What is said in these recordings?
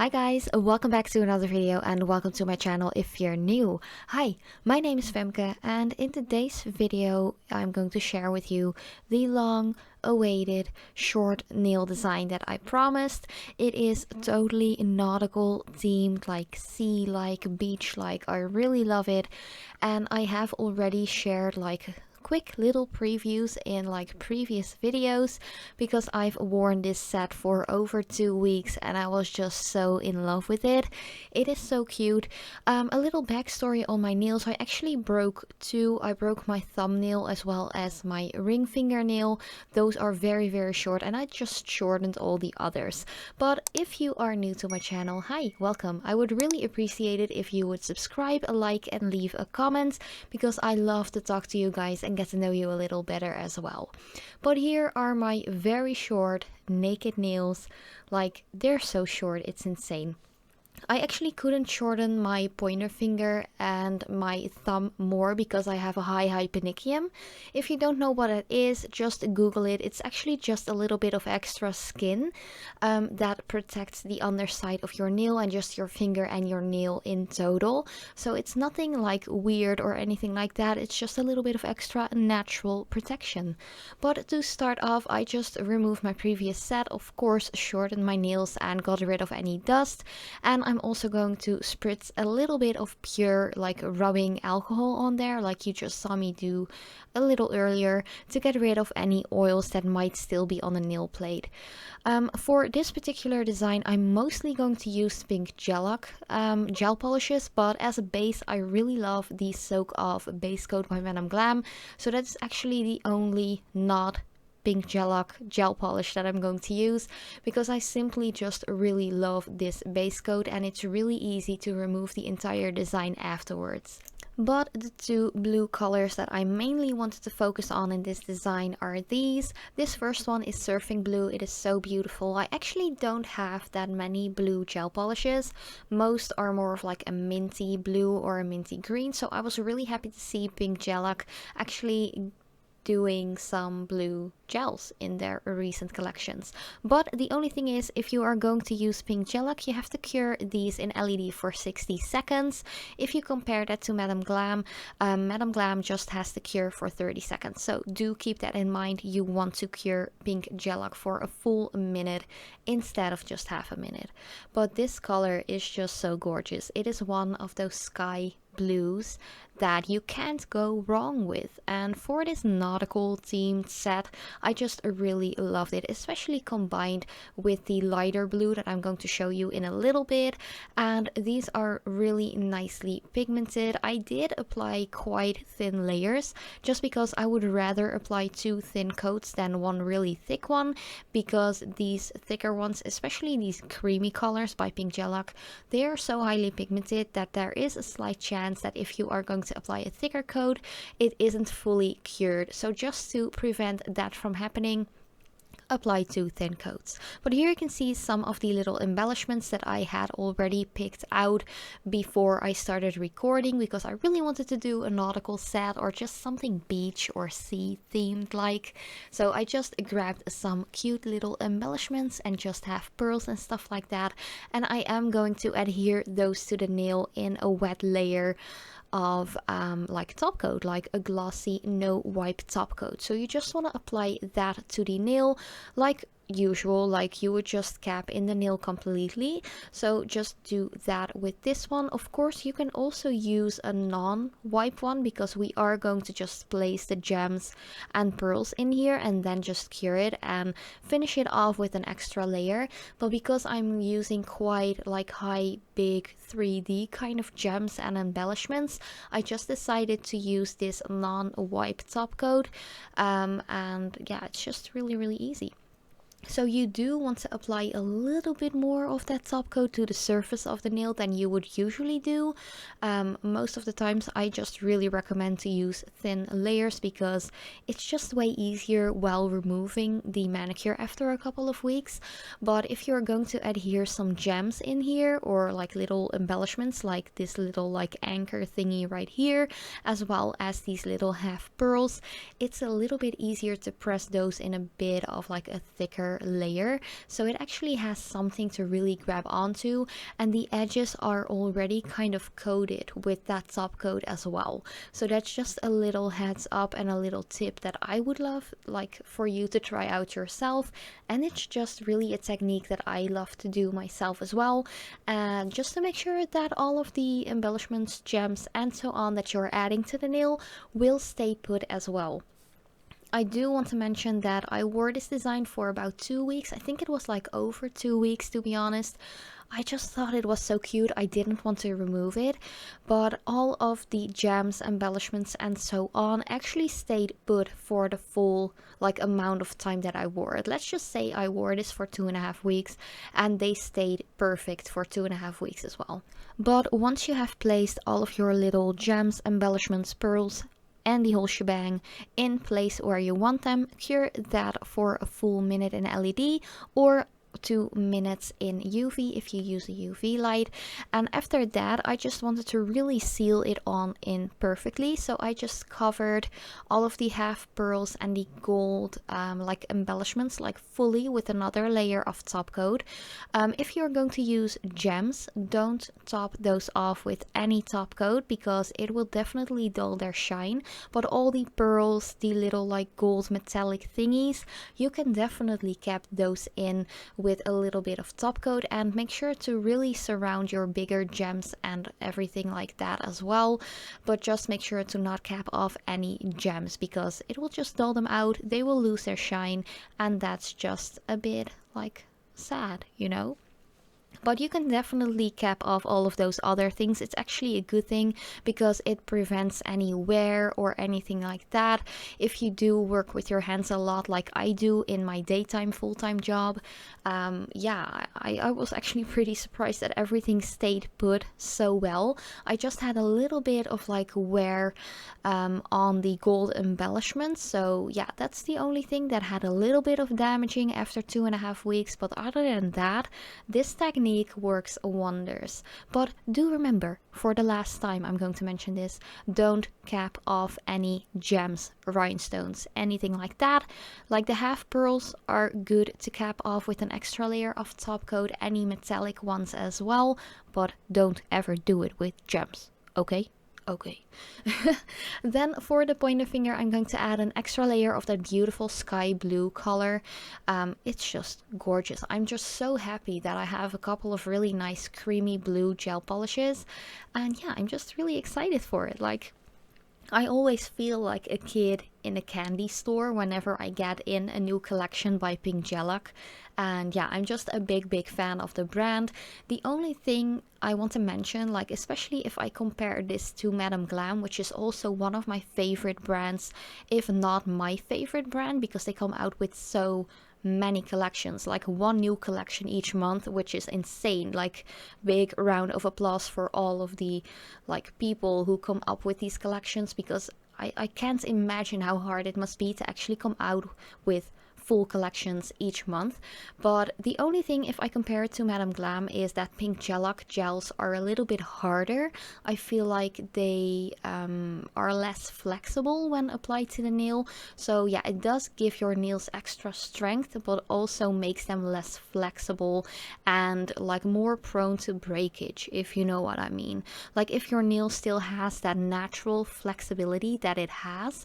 Hi guys, welcome back to another video and welcome to my channel if you're new. Hi, my name is Femke and in today's video I'm going to share with you the long awaited short nail design that I promised. It is totally nautical themed, like sea like, beach like. I really love it, and I have already shared like quick little previews in like previous videos because I've worn this set for over 2 weeks and I was just so in love with it. It is so cute. A little backstory on my nails. I actually broke two. I broke my thumbnail as well as my ring fingernail. Those are very short and I just shortened all the others. But if you are new to my channel, hi, welcome. I would really appreciate it if you would subscribe, like, and leave a comment because I love to talk to you guys and get to know you a little better as well. But here are my very short naked nails. Like, they're so short, it's insane. I actually couldn't shorten my pointer finger and my thumb more because I have a high panicum. If you don't know what it is, just Google it. It's actually just a little bit of extra skin that protects the underside of your nail and just your finger and your nail in total. So it's nothing like weird or anything like that. It's just a little bit of extra natural protection. But to start off, I just removed my previous set, of course, shortened my nails and got rid of any dust. And I'm also going to spritz a little bit of pure like rubbing alcohol on there, like you just saw me do a little earlier, to get rid of any oils that might still be on the nail plate. For this particular design, I'm mostly going to use Pink Gellac gel polishes, but as a base I really love the Soak Off base coat by Madam Glam, so that's actually the only not Pink Gellac gel polish that I'm going to use because I simply just really love this base coat and it's really easy to remove the entire design afterwards. But the two blue colors that I mainly wanted to focus on in this design are these. This first one is Surfing Blue. It is so beautiful. I actually don't have that many blue gel polishes. Most are more of like a minty blue or a minty green, so I was really happy to see Pink Gellac actually doing some blue gels in their recent collections. But the only thing is, if you are going to use Pink Gellac, you have to cure these in LED for 60 seconds. If you compare that to Madam Glam, Madam Glam just has to cure for 30 seconds. So do keep that in mind. You want to cure Pink Gellac for a full minute instead of just half a minute. But this color is just so gorgeous. It is one of those sky blues that you can't go wrong with, and for this nautical themed set I just really loved it, especially combined with the lighter blue that I'm going to show you in a little bit. And these are really nicely pigmented. I did apply quite thin layers just because I would rather apply 2 thin coats than one really thick one, because these thicker ones, especially these creamy colors by Pink Gellac, they are so highly pigmented that there is a slight chance that if you are going to apply a thicker coat, it isn't fully cured. So just to prevent that from happening, apply 2 thin coats. But here you can see some of the little embellishments that I had already picked out before I started recording, because I really wanted to do a nautical set or just something beach or sea themed like. So I just grabbed some cute little embellishments and just have pearls and stuff like that, and I am going to adhere those to the nail in a wet layer of like top coat, like a glossy no wipe top coat. So you just want to apply that to the nail like usual, like you would just cap in the nail completely. So just do that with this one. Of course you can also use a non-wipe one because we are going to just place the gems and pearls in here and then just cure it and finish it off with an extra layer. But because I'm using quite like high big 3D kind of gems and embellishments, I just decided to use this non-wipe top coat, and yeah, it's just really easy. So you do want to apply a little bit more of that top coat to the surface of the nail than you would usually do. Most of the times I just really recommend to use thin layers because it's just way easier while removing the manicure after a couple of weeks. But if you're going to adhere some gems in here or like little embellishments like this little like anchor thingy right here, as well as these little half pearls, it's a little bit easier to press those in a bit of like a thicker another layer, so it actually has something to really grab onto, and the edges are already kind of coated with that top coat as well. So that's just a little heads up and a little tip that I would love like for you to try out yourself, and it's just really a technique that I love to do myself as well, and just to make sure that all of the embellishments, gems and so on that you're adding to the nail will stay put as well. I do want to mention that I wore this design for about 2 weeks. I think it was like over 2 weeks, to be honest. I just thought it was so cute. I didn't want to remove it, but all of the gems, embellishments and so on actually stayed put for the full like amount of time that I wore it. Let's just say I wore this for 2.5 weeks and they stayed perfect for 2.5 weeks as well. But once you have placed all of your little gems, embellishments, pearls and the whole shebang in place where you want them, cure that for a full minute in LED or 2 minutes in UV if you use a UV light. And after that I just wanted to really seal it on in perfectly, so I just covered all of the half pearls and the gold like embellishments like fully with another layer of top coat. If you're going to use gems, don't top those off with any top coat because it will definitely dull their shine, but all the pearls, the little like gold metallic thingies, you can definitely cap those in with a little bit of top coat, and make sure to really surround your bigger gems and everything like that as well, but just make sure to not cap off any gems because it will just dull them out, they will lose their shine, and that's just a bit like sad, you know. But you can definitely cap off all of those other things. It's actually a good thing because it prevents any wear or anything like that. If you do work with your hands a lot like I do in my daytime full-time job, yeah, I was actually pretty surprised that everything stayed put so well. I just had a little bit of like wear on the gold embellishments, so yeah, that's the only thing that had a little bit of damaging after 2.5 weeks. But other than that, this technique works wonders. But do remember, for the last time I'm going to mention this, don't cap off any gems, rhinestones, anything like that. Like the half pearls are good to cap off with an extra layer of top coat, any metallic ones as well, but don't ever do it with gems, okay? Okay. Then for the pointer finger, I'm going to add an extra layer of that beautiful sky blue color. It's just gorgeous. I'm just so happy that I have a couple of really nice creamy blue gel polishes, and yeah, I'm just really excited for it. Like, I always feel like a kid in a candy store whenever I get in a new collection by Pink Gellac. And yeah, I'm just a big fan of the brand. The only thing I want to mention, like especially if I compare this to Madam Glam, which is also one of my favorite brands, if not my favorite brand, because they come out with so many collections, like one new collection each month, which is insane. Like, big round of applause for all of the like people who come up with these collections, because I can't imagine how hard it must be to actually come out with full collections each month. But the only thing, if I compare it to Madam Glam, is that Pink Gellac gels are a little bit harder. I feel like they are less flexible when applied to the nail. So yeah, it does give your nails extra strength, but also makes them less flexible and like more prone to breakage, if you know what I mean. Like, if your nail still has that natural flexibility that it has,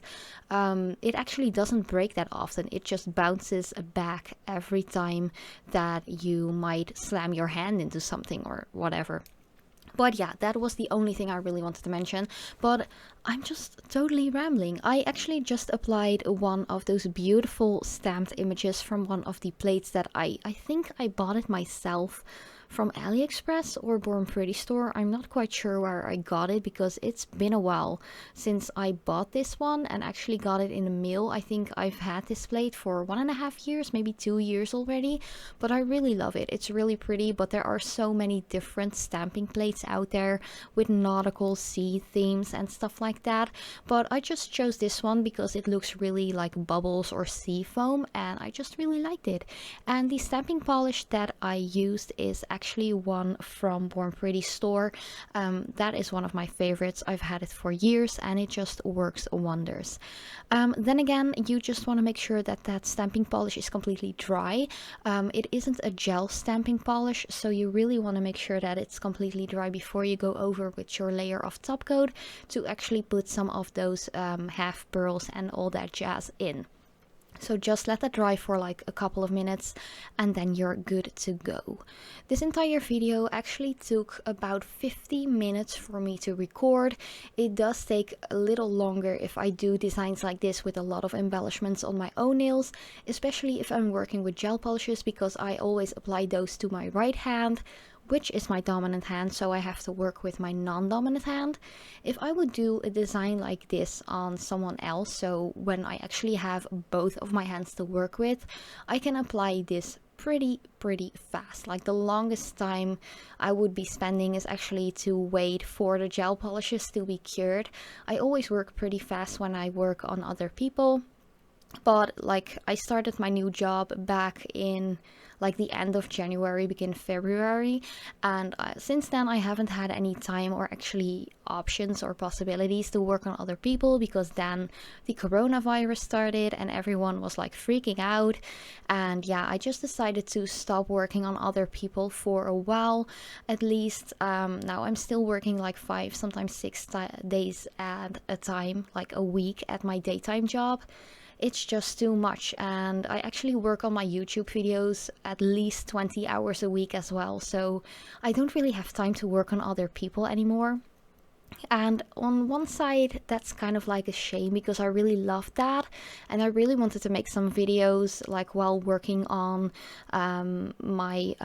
it actually doesn't break that often. It just bounces back every time that you might slam your hand into something or whatever. But yeah, that was the only thing I really wanted to mention. But I'm just totally rambling. I actually just applied one of those beautiful stamped images from one of the plates that I think I bought it myself from AliExpress or Born Pretty store. I'm not quite sure where I got it because it's been a while since I bought this one and actually got it in the mail. I think I've had this plate for 1.5 years, maybe 2 years already, but I really love it. It's really pretty, but there are so many different stamping plates out there with nautical sea themes and stuff like that. But I just chose this one because it looks really like bubbles or sea foam, and I just really liked it. And the stamping polish that I used is actually actually one from Born Pretty store. That is one of my favorites. I've had it for years and it just works wonders. Then again, you just want to make sure that that stamping polish is completely dry. It isn't a gel stamping polish, so you really want to make sure that it's completely dry before you go over with your layer of top coat to actually put some of those half pearls and all that jazz in. So just let that dry for like a couple of minutes and then you're good to go. This entire video actually took about 50 minutes for me to record. It does take a little longer if I do designs like this with a lot of embellishments on my own nails, especially if I'm working with gel polishes, because I always apply those to my right hand, which is my dominant hand, so I have to work with my non-dominant hand. If I would do a design like this on someone else, so when I actually have both of my hands to work with, I can apply this pretty fast. Like the longest time I would be spending is actually to wait for the gel polishes to be cured. I always work pretty fast when I work on other people, but like I started my new job back in like the end of January, begin February, and since then I haven't had any time or actually options or possibilities to work on other people, because then the coronavirus started and everyone was like freaking out. And yeah, I just decided to stop working on other people for a while at least. Now I'm still working like 5, sometimes 6 days at a time, like a week at my daytime job. It's just too much, and I actually work on my YouTube videos at least 20 hours a week as well, so I don't really have time to work on other people anymore. And on one side, that's kind of like a shame, because I really loved that and I really wanted to make some videos like while working on my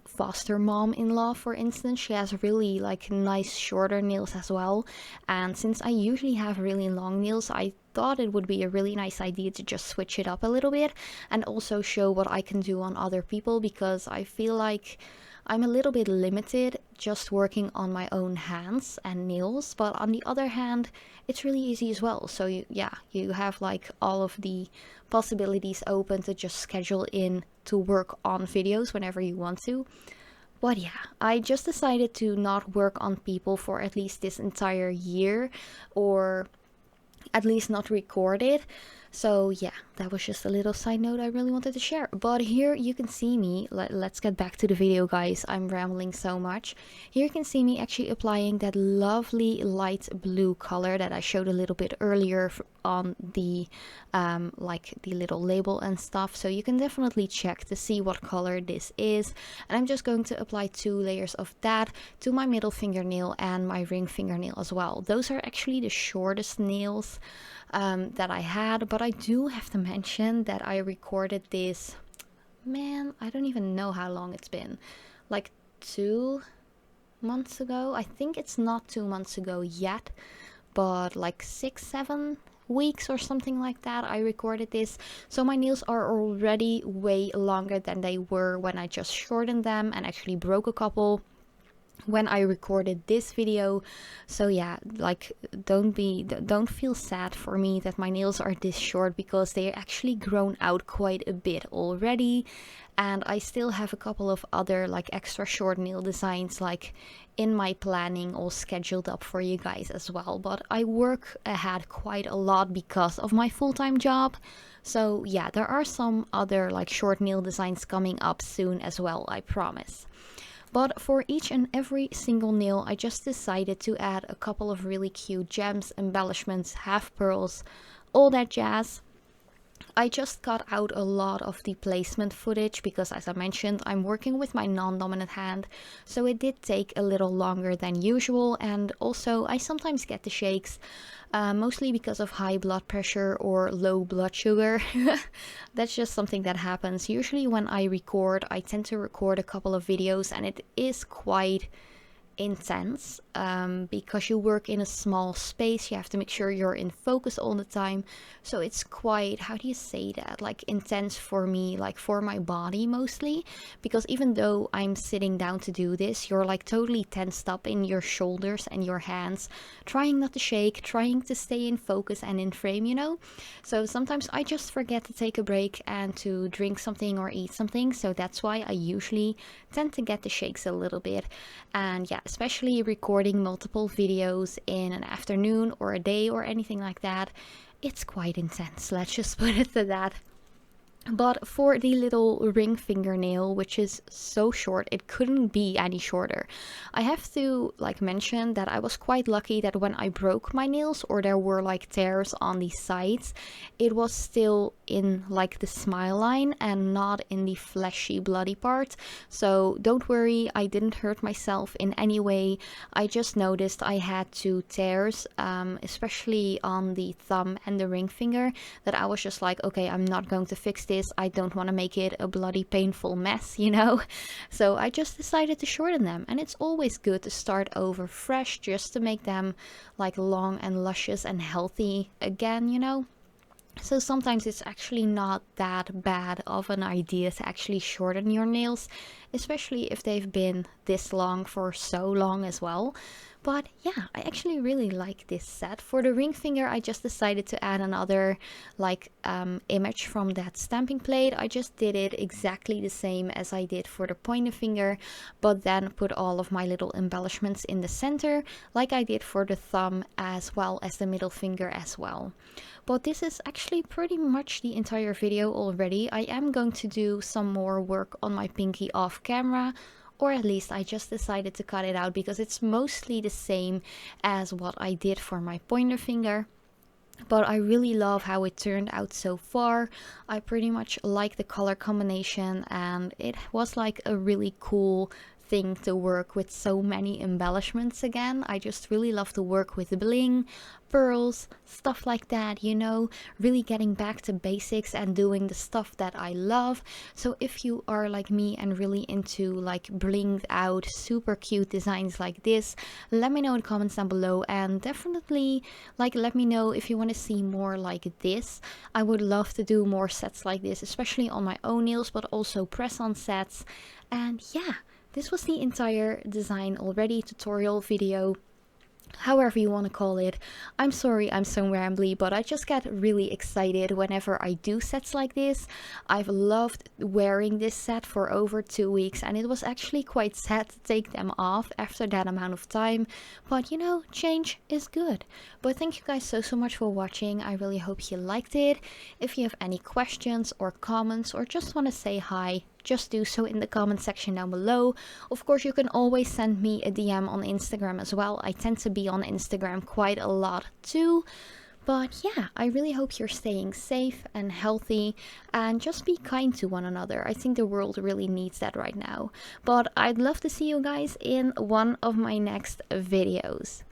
foster mom-in-law, for instance. She has really like nice shorter nails as well, and since I usually have really long nails, I thought it would be a really nice idea to just switch it up a little bit and also show what I can do on other people, because I feel like I'm a little bit limited just working on my own hands and nails, but on the other hand, it's really easy as well. So you have like all of the possibilities open to just schedule in to work on videos whenever you want to. But yeah, I just decided to not work on people for at least this entire year, or at least not record it. So yeah, that was just a little side note I really wanted to share. But here you can see me, let's get back to the video guys, I'm rambling so much. Here you can see me actually applying that lovely light blue color that I showed a little bit earlier on the like the little label and stuff. So you can definitely check to see what color this is. And I'm just going to apply 2 layers of that to my middle fingernail and my ring fingernail as well. Those are actually the shortest nails that I had, but I do have to mention that I recorded this, man, I don't even know how long it's been, like 2 months ago. I think it's not 2 months ago yet, but like 6-7 weeks or something like that I recorded this. So my nails are already way longer than they were when I just shortened them and actually broke a couple when I recorded this video. So yeah, like don't feel sad for me that my nails are this short, because they actually grown out quite a bit already, and I still have a couple of other like extra short nail designs like in my planning all scheduled up for you guys as well. But I work ahead quite a lot because of my full-time job. So yeah, there are some other like short nail designs coming up soon as well, I promise. But for each and every single nail, I just decided to add a couple of really cute gems, embellishments, half pearls, all that jazz. I just cut out a lot of the placement footage because, as I mentioned, I'm working with my non-dominant hand, so it did take a little longer than usual. And also I sometimes get the shakes, mostly because of high blood pressure or low blood sugar. That's just something that happens. Usually when I record, I tend to record a couple of videos and it is quite intense because you work in a small space. You have to make sure you're in focus all the time, so it's quite, how do you say that, like intense for me, like for my body mostly, because even though I'm sitting down to do this, you're like totally tensed up in your shoulders and your hands, trying not to shake, trying to stay in focus and in frame, you know. So sometimes I just forget to take a break and to drink something or eat something, so that's why I usually tend to get the shakes a little bit. And yeah, especially recording multiple videos in an afternoon or a day or anything like that, it's quite intense, let's just put it to that. But for the little ring fingernail, which is so short, it couldn't be any shorter. I have to like mention that I was quite lucky that when I broke my nails or there were like tears on the sides, it was still in like the smile line and not in the fleshy bloody part. So don't worry, I didn't hurt myself in any way. I just noticed I had 2 tears, especially on the thumb and the ring finger, that I was just like, okay, I'm not going to fix this. I don't want to make it a bloody painful mess, you know. So I just decided to shorten them, and it's always good to start over fresh just to make them like long and luscious and healthy again, you know. So sometimes it's actually not that bad of an idea to actually shorten your nails, especially if they've been this long for so long as well. But yeah, I actually really like this set. For the ring finger, I just decided to add another like image from that stamping plate. I just did it exactly the same as I did for the pointer finger, but then put all of my little embellishments in the center, like I did for the thumb as well as the middle finger as well. But this is actually pretty much the entire video already. I am going to do some more work on my pinky off camera, or at least I just decided to cut it out because it's mostly the same as what I did for my pointer finger. But I really love how it turned out so far. I pretty much like the color combination, and it was like a really cool thing to work with so many embellishments again. I just really love to work with bling, pearls, stuff like that, you know, really getting back to basics and doing the stuff that I love. So if you are like me and really into like blinged out super cute designs like this, let me know in the comments down below, and definitely like let me know if you want to see more like this. I would love to do more sets like this, especially on my own nails, but also press-on sets. And yeah, this was the entire design already, tutorial video, however you want to call it. I'm sorry I'm so rambly, but I just get really excited whenever I do sets like this. I've loved wearing this set for over 2 weeks, and it was actually quite sad to take them off after that amount of time, but you know, change is good. But thank you guys so much for watching. I really hope you liked it. If you have any questions or comments or just want to say hi, just do so in the comment section down below. Of course, you can always send me a DM on Instagram as well. I tend to be on Instagram quite a lot too. But yeah, I really hope you're staying safe and healthy, and just be kind to one another. I think the world really needs that right now. But I'd love to see you guys in one of my next videos.